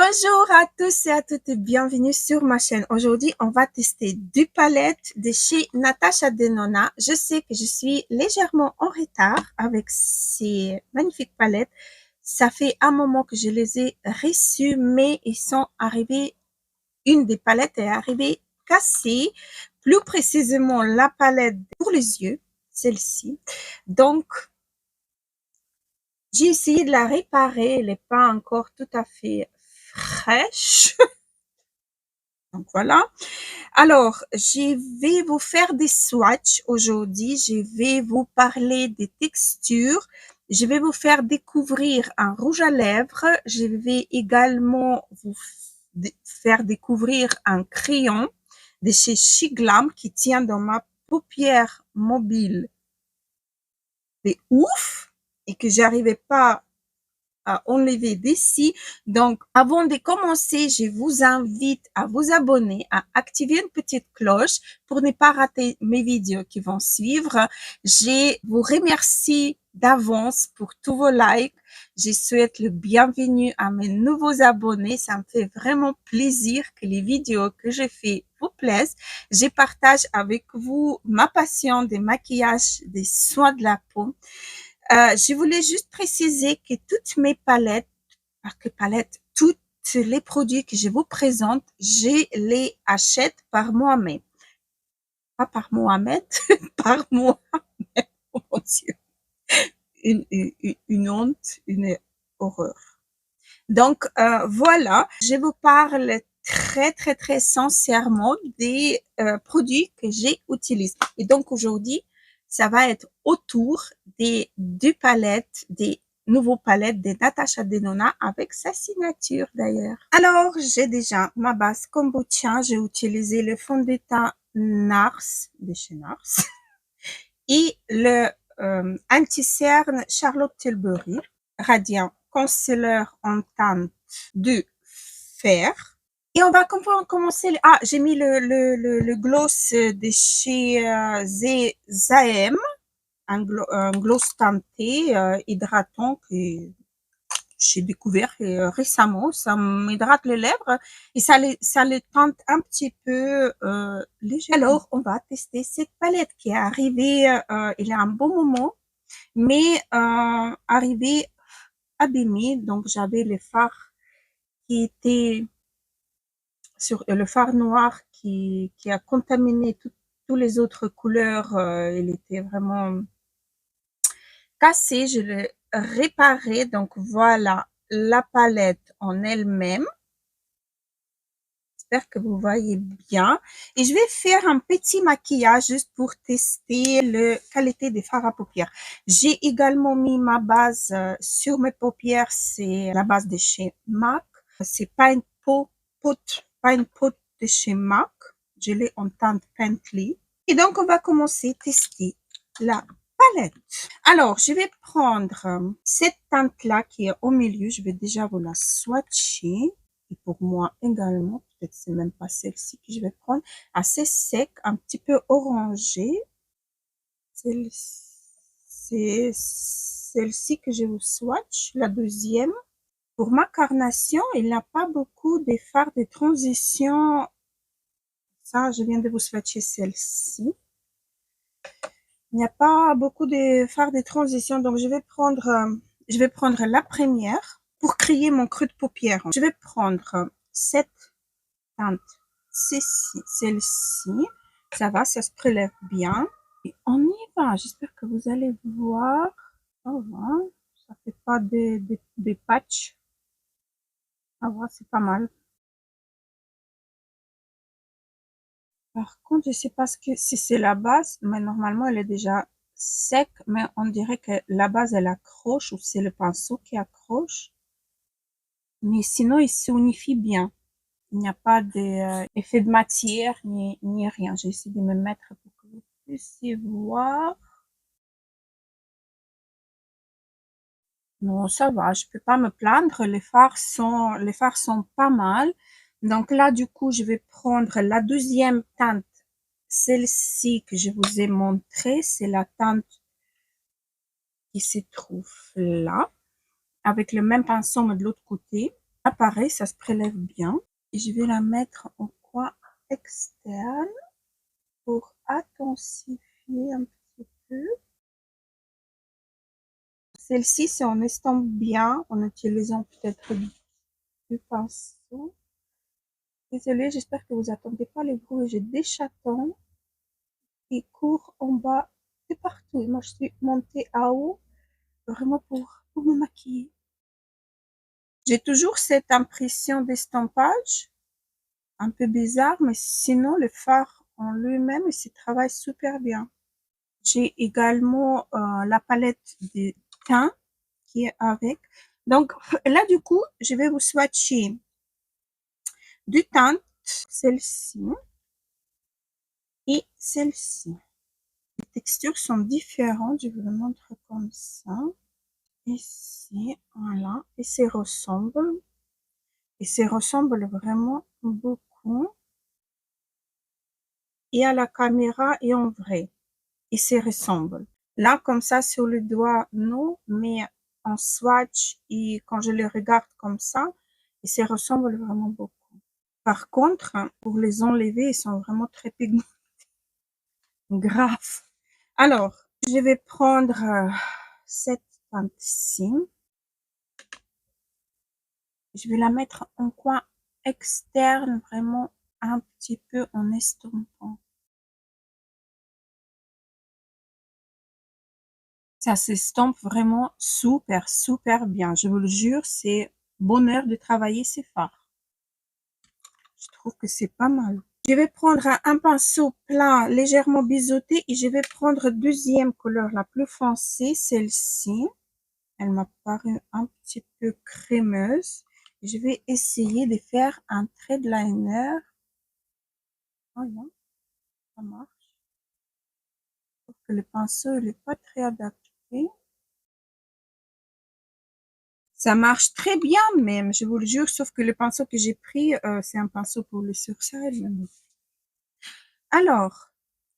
Bonjour à tous et à toutes et bienvenue sur ma chaîne. Aujourd'hui, on va tester deux palettes de chez Natasha Denona. Je sais que je suis légèrement en retard avec ces magnifiques palettes. Ça fait un moment que je les ai reçues, mais ils sont arrivés, une des palettes est arrivée cassée. Plus précisément, la palette pour les yeux, celle-ci. Donc, j'ai essayé de la réparer. Elle n'est pas encore tout à fait fraîche. Donc voilà. Alors, je vais vous faire des swatchs aujourd'hui. Je vais vous parler des textures. Je vais vous faire découvrir un rouge à lèvres. Je vais également vous faire découvrir un crayon de chez Shiglam qui tient dans ma paupière mobile. C'est ouf et que j'arrivais pas à enlever d'ici. Donc, avant de commencer, je vous invite à vous abonner, à activer une petite cloche pour ne pas rater mes vidéos qui vont suivre. Je vous remercie d'avance pour tous vos likes. Je souhaite le bienvenue à mes nouveaux abonnés. Ça me fait vraiment plaisir que les vidéos que je fais vous plaisent. Je partage avec vous ma passion des maquillages, des soins de la peau. Je voulais juste préciser que toutes mes palettes, tous les produits que je vous présente, je les achète par moi-même. Pas par Mohamed, par moi. Oh mon Dieu. Une honte, une horreur. Donc, voilà, je vous parle très sincèrement des produits que j'utilise. Et donc, aujourd'hui, ça va être autour des deux palettes, des nouveaux palettes de Natasha Denona avec sa signature d'ailleurs. Alors, j'ai déjà ma base kombucha. J'ai utilisé le fond de teint Nars, de chez Nars, et le anti-cerne Charlotte Tilbury, Radiant Concealer en teinte de fer. Et on va commencer. Ah, j'ai mis le gloss de chez Zaem, un gloss teinté hydratant que j'ai découvert récemment. Ça m'hydrate les lèvres et ça les teinte un petit peu léger. Alors, on va tester cette palette qui est arrivée il y a un bon moment, mais arrivée abîmée. Donc, j'avais les fards qui étaient sur le fard noir qui a contaminé toutes les autres couleurs. Il était vraiment cassé. Je l'ai réparé. Donc, voilà la palette en elle-même. J'espère que vous voyez bien. Et je vais faire un petit maquillage juste pour tester la qualité des fards à paupières. J'ai également mis ma base sur mes paupières. C'est la base de chez MAC. C'est pas une peau de chez MAC. Je l'ai en teinte Painterly. Et donc, on va commencer à tester la palette. Alors, je vais prendre cette teinte-là qui est au milieu. Je vais déjà vous la swatcher. Et pour moi également, peut-être c'est même pas celle-ci que je vais prendre. Assez sec, un petit peu orangé. C'est celle-ci que je vous swatch. La deuxième. Pour ma carnation, il n'y a pas beaucoup de fards de transition. Ça, je viens de vous swatcher celle-ci. Il n'y a pas beaucoup de fards de transition, donc je vais prendre la première pour créer mon creux de paupière. Je vais prendre cette teinte, celle-ci. Ça va, ça se prélève bien. Et on y va. J'espère que vous allez voir. Oh, ça fait pas des patchs. Ah ouais, c'est pas mal. Par contre, je sais pas si c'est la base, mais normalement elle est déjà sec, mais on dirait que la base elle accroche ou c'est le pinceau qui accroche. Mais sinon, il s'unifie bien. Il n'y a pas d'effet de matière ni rien. J'ai essayé de me mettre pour que vous puissiez voir. Non, ça va, je peux pas me plaindre. Les fards sont pas mal. Donc là, du coup, je vais prendre la deuxième teinte. Celle-ci que je vous ai montrée, c'est la teinte qui se trouve là, avec le même pinceau mais de l'autre côté. Là, pareil, ça se prélève bien. Et je vais la mettre au coin externe pour intensifier un petit peu. Celle-ci, c'est en estompe bien en utilisant peut-être du pinceau. Désolée, j'espère que vous attendez pas les bruits. J'ai des chatons qui courent en bas de partout. Et moi, je suis montée à haut vraiment pour me maquiller. J'ai toujours cette impression d'estompage, un peu bizarre, mais sinon, le fard en lui-même, il se travaille super bien. J'ai également la palette de teint qui est avec. Donc là, du coup, je vais vous swatcher du teint, celle-ci et celle-ci. Les textures sont différentes, je vous le montre comme ça. Ici, voilà, et ça ressemble. Et ça ressemble vraiment beaucoup. Et à la caméra et en vrai. Et ça ressemble. Là, comme ça, sur le doigt, non, mais en swatch et quand je les regarde comme ça, et ça ressemble vraiment beaucoup. Par contre, pour les enlever, ils sont vraiment très pigmentés. Grave. Alors, je vais prendre cette teinte-ci. Je vais la mettre en coin externe, vraiment un petit peu en estompant. Ça s'estompe vraiment super, super bien. Je vous le jure, c'est bonheur de travailler ces fards. Je trouve que c'est pas mal. Je vais prendre un pinceau plat légèrement biseauté et je vais prendre deuxième couleur la plus foncée, celle-ci. Elle m'a paru un petit peu crémeuse. Je vais essayer de faire un trait de liner. Voilà, ça marche. Je trouve que le pinceau n'est pas très adapté. Ça marche très bien même, je vous le jure, sauf que le pinceau que j'ai pris, c'est un pinceau pour le sourcil. Alors,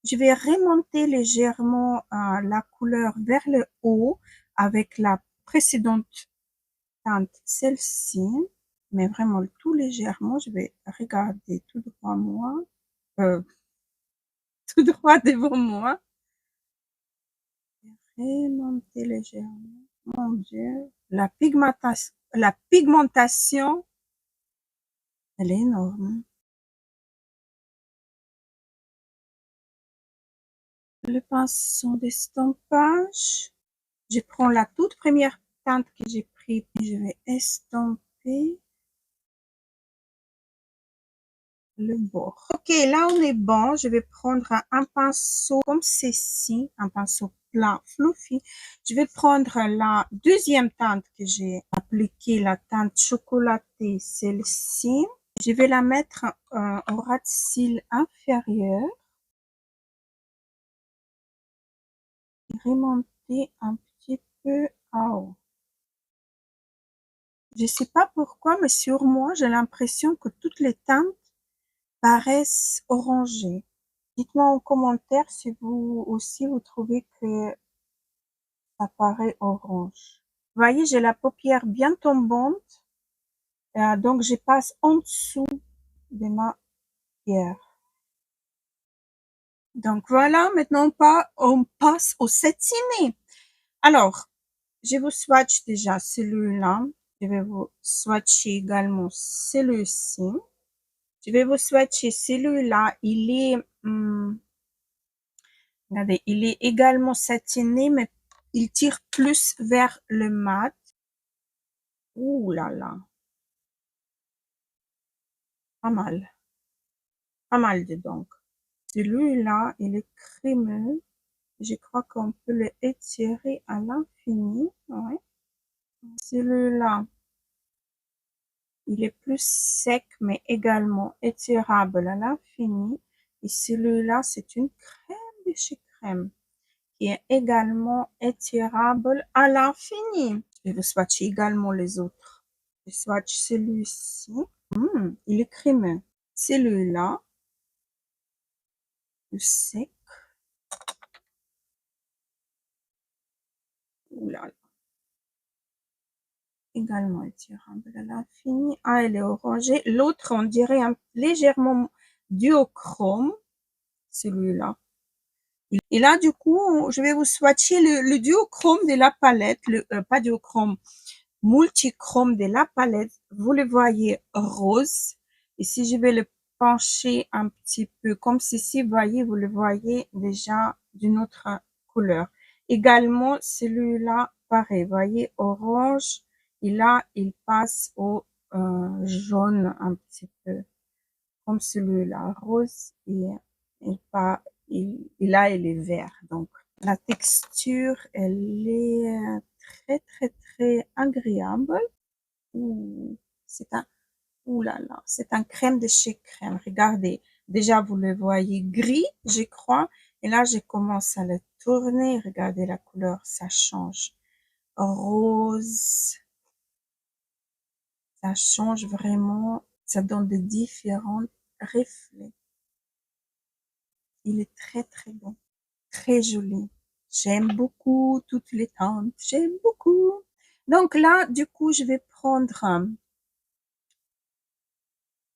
je vais remonter légèrement la couleur vers le haut avec la précédente teinte, celle-ci, mais vraiment tout légèrement. Je vais regarder tout droit moi, euh, tout droit devant moi. Remonter légèrement. Mon Dieu, la pigmentation, elle est énorme. Le pinceau d'estampage. Je prends la toute première teinte que j'ai prise et je vais estomper le bord. Ok, là on est bon. Je vais prendre un pinceau comme ceci, un pinceau plat, fluffy. Je vais prendre la deuxième teinte que j'ai appliquée, la teinte chocolatée, celle-ci. Je vais la mettre au ras de cils inférieur. Remonter un petit peu en haut. Je sais pas pourquoi, mais sur moi, j'ai l'impression que toutes les teintes paraissent orangées. Dites-moi en commentaire si vous aussi vous trouvez que ça paraît orange. Vous voyez, j'ai la paupière bien tombante, donc je passe en dessous de ma paupière. Donc voilà, maintenant on passe au setiné. Alors, je vous swatch déjà celui-là. Je vais vous swatcher également celui-ci. Je vais vous swatcher celui-là. Il est, regardez, il est également satiné, mais il tire plus vers le mat. Ouh là là. Pas mal. Pas mal dedans. Celui-là, il est crémeux. Je crois qu'on peut le étirer à l'infini. Ouais. Celui-là, il est plus sec, mais également étirable à l'infini. Et celui-là, c'est une crème de chez crème qui est également étirable à l'infini. Je vais swatcher également les autres. Je swatch celui-ci. Il est crémeux. Celui-là, le sec. Ouh là là. également étirable à l'infini. Ah, elle est orangée. L'autre, on dirait légèrement duochrome, celui-là. Et là, du coup, je vais vous swatcher le duochrome de la palette, pas duochrome, multichrome de la palette. Vous le voyez rose. Et si je vais le pencher un petit peu comme ceci, vous le voyez déjà d'une autre couleur. Également, celui-là, pareil, voyez, orange. Et là, il passe au jaune un petit peu, comme celui-là, rose. Et pas, là, il est vert. Donc, la texture, elle est très, très, très agréable. C'est un, ouh là là, c'est un crème de chez crème. Regardez, déjà vous le voyez gris, je crois. Et là, je commence à le tourner. Regardez la couleur, ça change. Rose, ça change vraiment. Ça donne de différents reflets. Il est très très bon, très joli. J'aime beaucoup toutes les teintes. J'aime beaucoup. Donc là, du coup, je vais prendre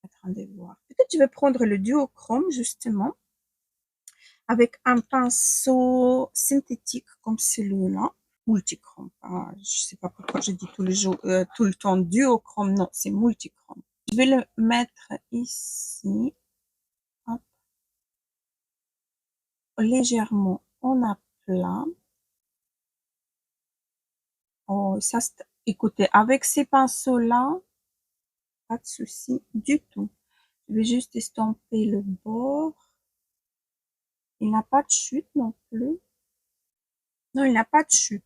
attendez voir. Peut-être je vais prendre le duochrome justement avec un pinceau synthétique comme celui-là, multichrome. Ah, je sais pas pourquoi je dis tout le temps duochrome. Non, c'est multichrome. Je vais le mettre ici, hop, légèrement en aplat. Oh, ça, écoutez, avec ces pinceaux-là, pas de souci du tout. Je vais juste estomper le bord. Il n'a pas de chute non plus. Non, il n'a pas de chute.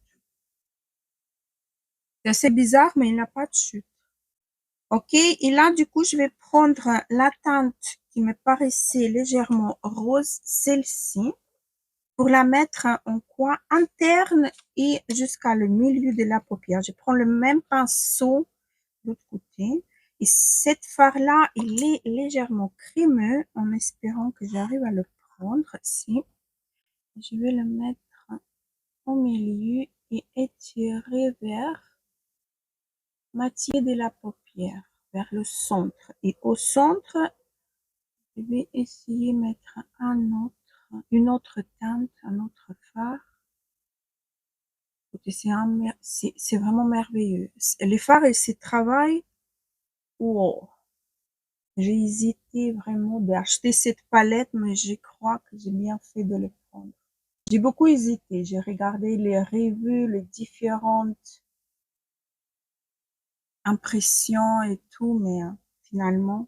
C'est assez bizarre, mais il n'a pas de chute. Ok, et là, du coup, je vais prendre la teinte qui me paraissait légèrement rose, celle-ci, pour la mettre en coin interne et jusqu'à le milieu de la paupière. Je prends le même pinceau de l'autre côté. Et cette fard-là, il est légèrement crémeux, en espérant que j'arrive à le prendre ici. Je vais le mettre au milieu et étirer vers moitié de la paupière, vers le centre. Et au centre, je vais essayer de mettre une autre teinte, un autre fard. C'est vraiment merveilleux. Les fards et ces travail, wow. J'ai hésité vraiment d'acheter cette palette, mais je crois que j'ai bien fait de le prendre. J'ai beaucoup hésité. J'ai regardé les revues, les différentes impressions et tout, mais finalement,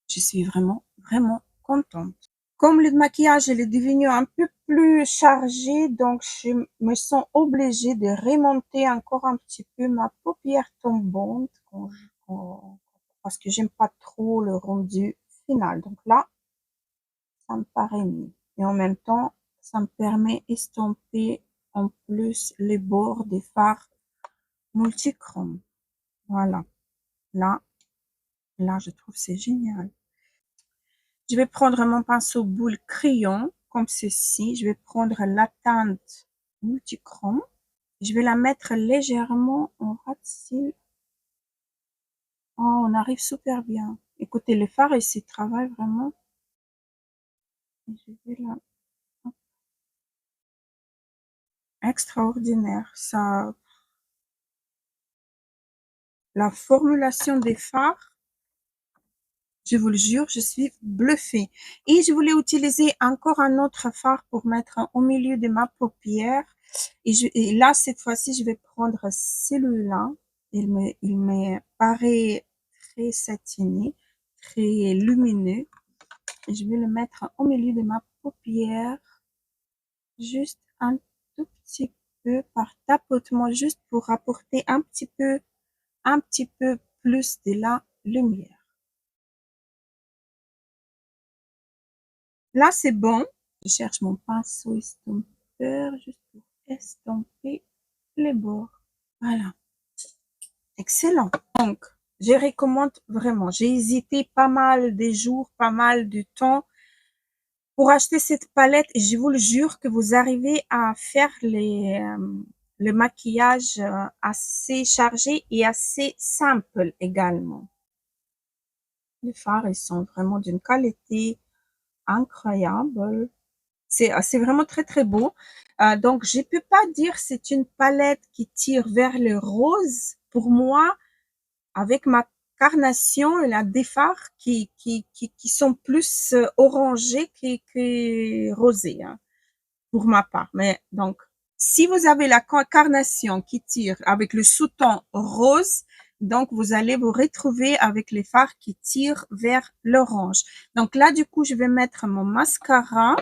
je suis vraiment, vraiment contente. Comme le maquillage il est devenu un peu plus chargé, donc je me sens obligée de remonter encore un petit peu ma paupière tombante parce que j'aime pas trop le rendu final. Donc là, ça me paraît mieux. Et en même temps, ça me permet d'estomper en plus les bords des fards multichrome. Voilà. Là, je trouve c'est génial. Je vais prendre mon pinceau boule crayon, comme ceci. Je vais prendre la teinte multichrome. Je vais la mettre légèrement en ras de cils. Oh, on arrive super bien. Écoutez, le fard ici travaille vraiment. Je vais la... Extraordinaire. Ça, la formulation des fards, je vous le jure, je suis bluffée. Et je voulais utiliser encore un autre fard pour mettre au milieu de ma paupière. Et là, cette fois-ci, je vais prendre celui-là. Il me paraît très satiné, très lumineux. Et je vais le mettre au milieu de ma paupière. Juste un tout petit peu par tapotement, juste pour apporter un petit peu plus de la lumière. Là, c'est bon. Je cherche mon pinceau estompeur juste pour estomper les bords. Voilà. Excellent. Donc, je recommande vraiment. J'ai hésité pas mal de jours, pas mal de temps pour acheter cette palette et je vous le jure que vous arrivez à faire le maquillage assez chargé et assez simple également. Les fards, ils sont vraiment d'une qualité incroyable. C'est vraiment très très beau. Donc, je peux pas dire c'est une palette qui tire vers le rose. Pour moi, avec ma carnation, il y a des fards qui sont plus orangés que rosés, hein, pour ma part. Mais donc, si vous avez la carnation qui tire avec le sous-ton rose, donc vous allez vous retrouver avec les fards qui tirent vers l'orange. Donc là, du coup, je vais mettre mon mascara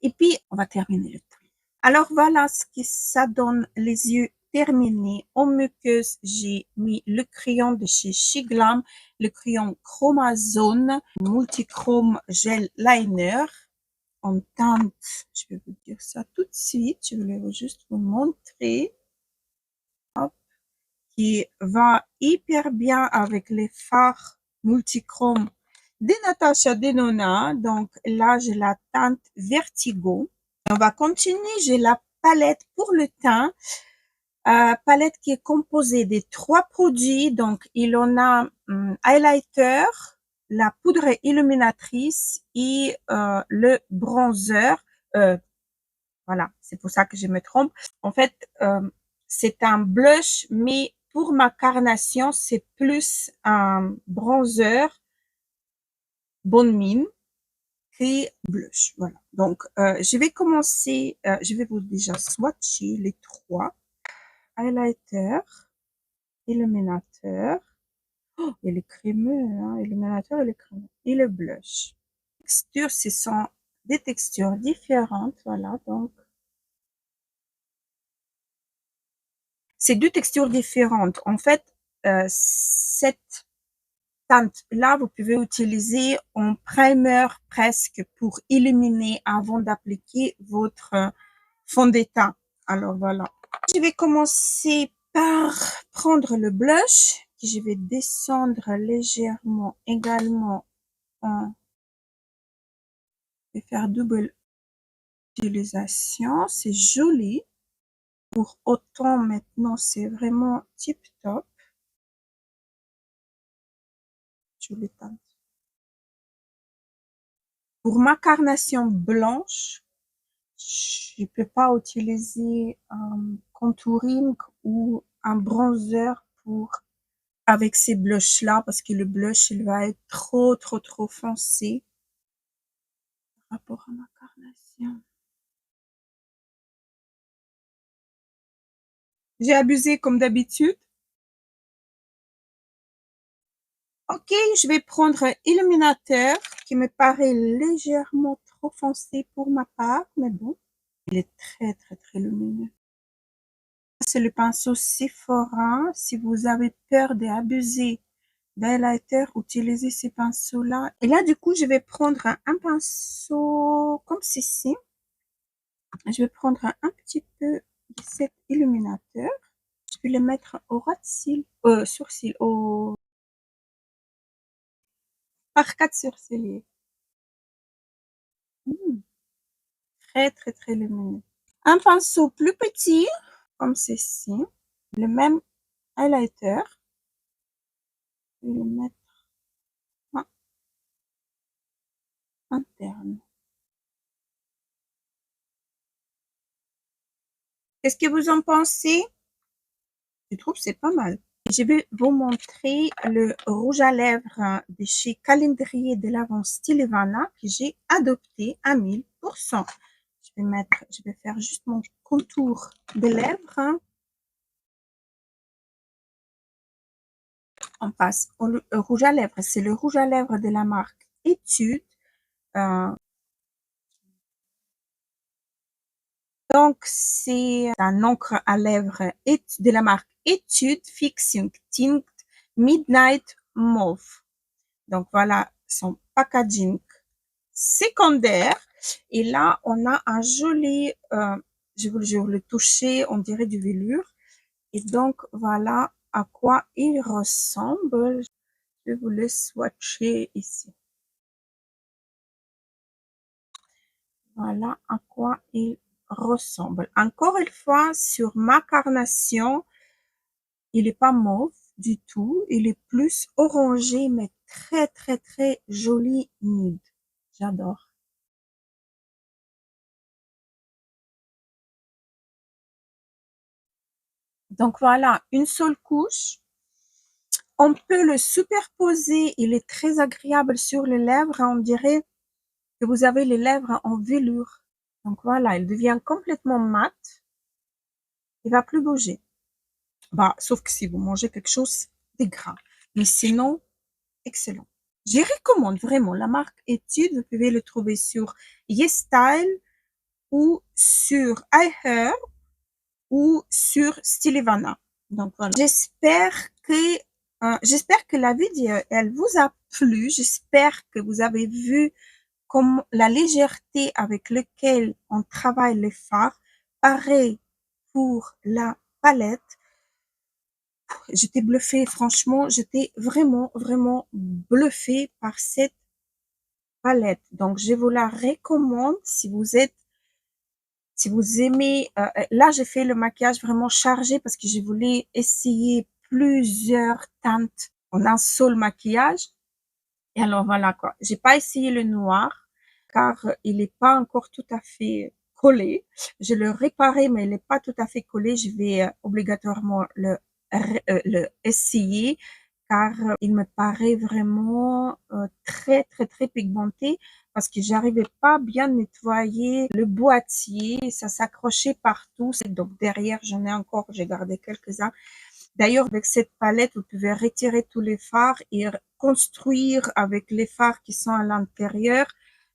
et puis on va terminer le truc. Alors voilà ce que ça donne, les yeux terminés. En muqueuse, j'ai mis le crayon de chez Shiglam, le crayon Chromazone Multichrome Gel Liner en teinte. Je vais vous dire ça tout de suite. Je voulais juste vous montrer. Hop, qui va hyper bien avec les fards multichrome de Natasha Denona. Donc là, j'ai la teinte Vertigo. On va continuer. J'ai la palette pour le teint. Palette qui est composée des 3 produits. Donc, il en a highlighter, la poudre illuminatrice et le bronzer. Voilà, c'est pour ça que je me trompe. En fait, c'est un blush, mais pour ma carnation, c'est plus un bronzer bonne mine que blush. Voilà. Donc, je vais commencer, je vais vous déjà swatcher les 3. Highlighter, illuminateur, oh, il est crémeux, hein, illuminateur, il est crémeux, et le blush. Texture, ce sont des textures différentes, voilà, donc. C'est 2 textures différentes. En fait, cette teinte-là, vous pouvez utiliser en primer presque pour illuminer avant d'appliquer votre fond de teint. Alors voilà. Je vais commencer par prendre le blush que je vais descendre légèrement également en je vais faire double utilisation. C'est joli. Pour autant maintenant, c'est vraiment tip top. Jolie teinte. Pour ma carnation blanche, je peux pas utiliser un contouring ou un bronzer pour avec ces blushs là parce que le blush il va être trop foncé par rapport à ma carnation. J'ai abusé comme d'habitude. Ok, je vais prendre un illuminateur qui me paraît légèrement trop foncé pour ma part, mais bon, il est très lumineux. C'est le pinceau Sephora. Si vous avez peur d'abuser d'highlighter, utilisez ces pinceaux-là. Et là, du coup, je vais prendre un pinceau comme ceci. Je vais prendre un petit peu de cet illuminateur. Je vais le mettre au ras de cils, sourcil, au arcade sourcilier. Très lumineux. Un pinceau plus petit, comme ceci. Le même highlighter. Je vais le mettre interne. Qu'est-ce que vous en pensez? Je trouve que c'est pas mal. Je vais vous montrer le rouge à lèvres de chez Calendrier de l'Avent Stilevana que j'ai adopté à 1000%. Je vais faire juste mon contour des lèvres. On passe au rouge à lèvres. C'est le rouge à lèvres de la marque Étude. Donc, c'est un encre à lèvres de la marque Étude Fixing Tint Midnight Mauve. Donc, voilà son packaging secondaire. Et là, on a un joli, je vais le toucher, on dirait du velours. Et donc, voilà à quoi il ressemble. Je vais vous le swatcher ici. Voilà à quoi il ressemble. Encore une fois, sur ma carnation, il est pas mauve du tout, il est plus orangé, mais très, très, très joli nude. J'adore. Donc voilà, une seule couche. On peut le superposer, il est très agréable sur les lèvres, on dirait que vous avez les lèvres en velours. Donc voilà, il devient complètement mat, il va plus bouger. Bah, sauf que si vous mangez quelque chose de gras. Mais sinon, excellent. Je recommande vraiment la marque Etude. Vous pouvez le trouver sur YesStyle ou sur iHair ou sur Stylevana. Donc voilà. J'espère que la vidéo, elle vous a plu. J'espère que vous avez vu comme la légèreté avec laquelle on travaille les fards. Pareil pour la palette. J'étais bluffée, franchement, j'étais vraiment, vraiment bluffée par cette palette. Donc, je vous la recommande si vous aimez. Là, j'ai fait le maquillage vraiment chargé parce que je voulais essayer plusieurs teintes en un seul maquillage. Et alors, voilà quoi. J'ai pas essayé le noir car il est pas encore tout à fait collé. Je le réparais, mais il est pas tout à fait collé. Je vais obligatoirement le essayer car il me paraît vraiment très très très pigmenté parce que j'arrivais pas à bien nettoyer le boîtier, ça s'accrochait partout. Donc derrière, j'en ai encore, j'ai gardé quelques-uns. D'ailleurs, avec cette palette, vous pouvez retirer tous les fards et construire avec les fards qui sont à l'intérieur,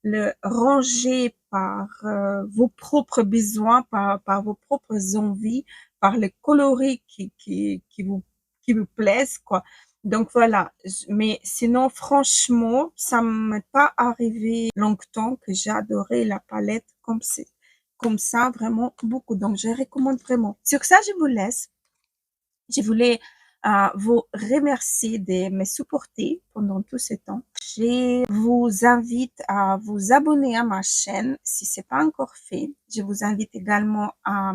le ranger par vos propres besoins, par vos propres envies, par les coloris qui vous plaisent, quoi. Donc voilà. Mais sinon, franchement, ça m'est pas arrivé longtemps que j'ai adoré la palette comme ça, vraiment beaucoup. Donc, je recommande vraiment. Sur ça, je vous laisse. Je voulais vous remercier de me supporter pendant tout ce temps. Je vous invite à vous abonner à ma chaîne si c'est pas encore fait. Je vous invite également à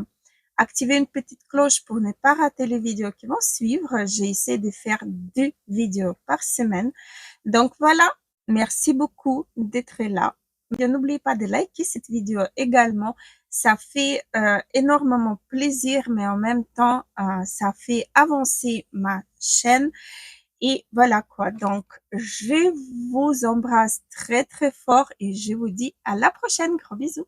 activer une petite cloche pour ne pas rater les vidéos qui vont suivre. J'ai essayé de faire 2 vidéos par semaine. Donc voilà, merci beaucoup d'être là. N'oubliez pas de liker cette vidéo également. Ça fait énormément plaisir, mais en même temps, ça fait avancer ma chaîne. Et voilà quoi. Donc, je vous embrasse très très fort et je vous dis à la prochaine. Gros bisous.